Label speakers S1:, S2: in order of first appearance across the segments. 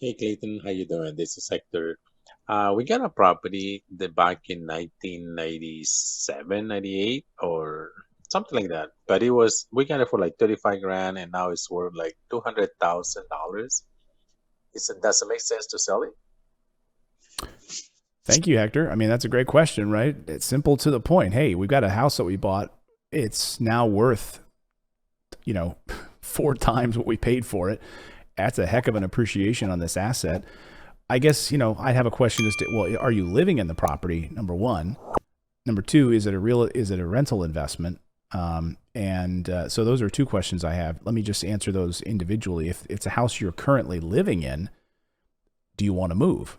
S1: Hey Clayton, how you doing? This is Hector. We got a property that back in 1997, 98, or something like that. But we got it for like 35 grand and now it's worth like $200,000. Does it make sense to sell it?
S2: Thank you, Hector. I mean, that's a great question, right? It's simple to the point. Hey, we've got a house that we bought. It's now worth, you know, 4 times what we paid for it. That's a heck of an appreciation on this asset. I guess, I'd have a question as to, well, are you living in the property? Number one. Number two, is it a rental investment? So those are two questions I have. Let me just answer those individually. If it's a house you're currently living in, do you want to move?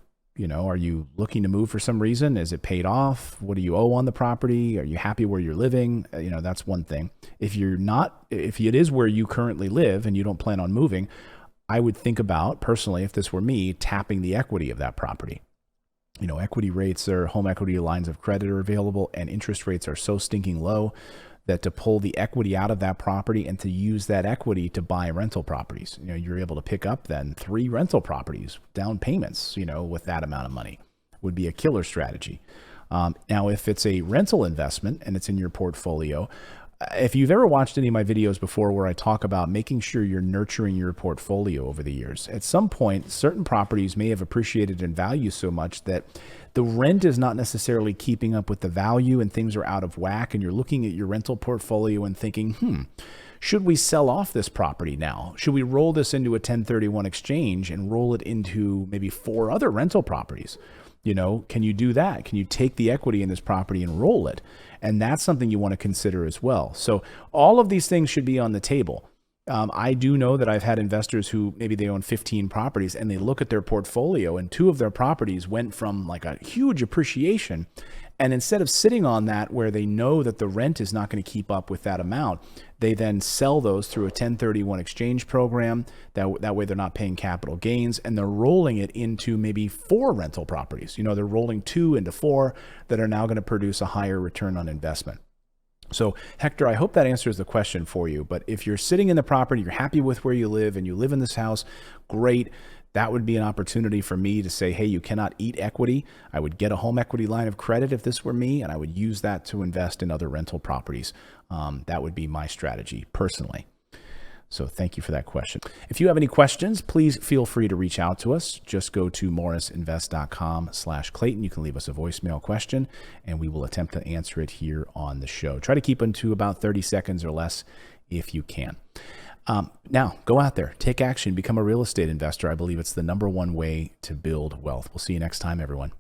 S2: Are you looking to move for some reason? Is it paid off? What do you owe on the property? Are you happy where you're living? That's one thing. If you're not, if it is where you currently live and you don't plan on moving, I would think about personally, if this were me, tapping the equity of that property. Equity rates or home equity lines of credit are available, and interest rates are so stinking low that to pull the equity out of that property and to use that equity to buy rental properties, you're able to pick up then 3 rental properties, down payments, with that amount of money would be a killer strategy. Now, if it's a rental investment and it's in your portfolio, if you've ever watched any of my videos before where I talk about making sure you're nurturing your portfolio over the years, at some point, certain properties may have appreciated in value so much that the rent is not necessarily keeping up with the value and things are out of whack. And you're looking at your rental portfolio and thinking, should we sell off this property now? Should we roll this into a 1031 exchange and roll it into maybe 4 other rental properties? Can you do that? Can you take the equity in this property and roll it? And that's something you want to consider as well. So all of these things should be on the table. I do know that I've had investors who maybe they own 15 properties and they look at their portfolio and 2 of their properties went from like a huge appreciation. And instead of sitting on that where they know that the rent is not going to keep up with that amount, they then sell those through a 1031 exchange program. That way they're not paying capital gains and they're rolling it into maybe 4 rental properties. They're rolling 2 into 4 that are now going to produce a higher return on investment. So Hector, I hope that answers the question for you. But if you're sitting in the property, you're happy with where you live and you live in this house, great. That would be an opportunity for me to say, hey, you cannot eat equity. I would get a home equity line of credit if this were me, and I would use that to invest in other rental properties. That would be my strategy personally. So thank you for that question. If you have any questions, please feel free to reach out to us. Just go to morrisinvest.com/Clayton. You can leave us a voicemail question and we will attempt to answer it here on the show. Try to keep them to about 30 seconds or less if you can. Now, go out there, take action, become a real estate investor. I believe it's the #1 way to build wealth. We'll see you next time, everyone.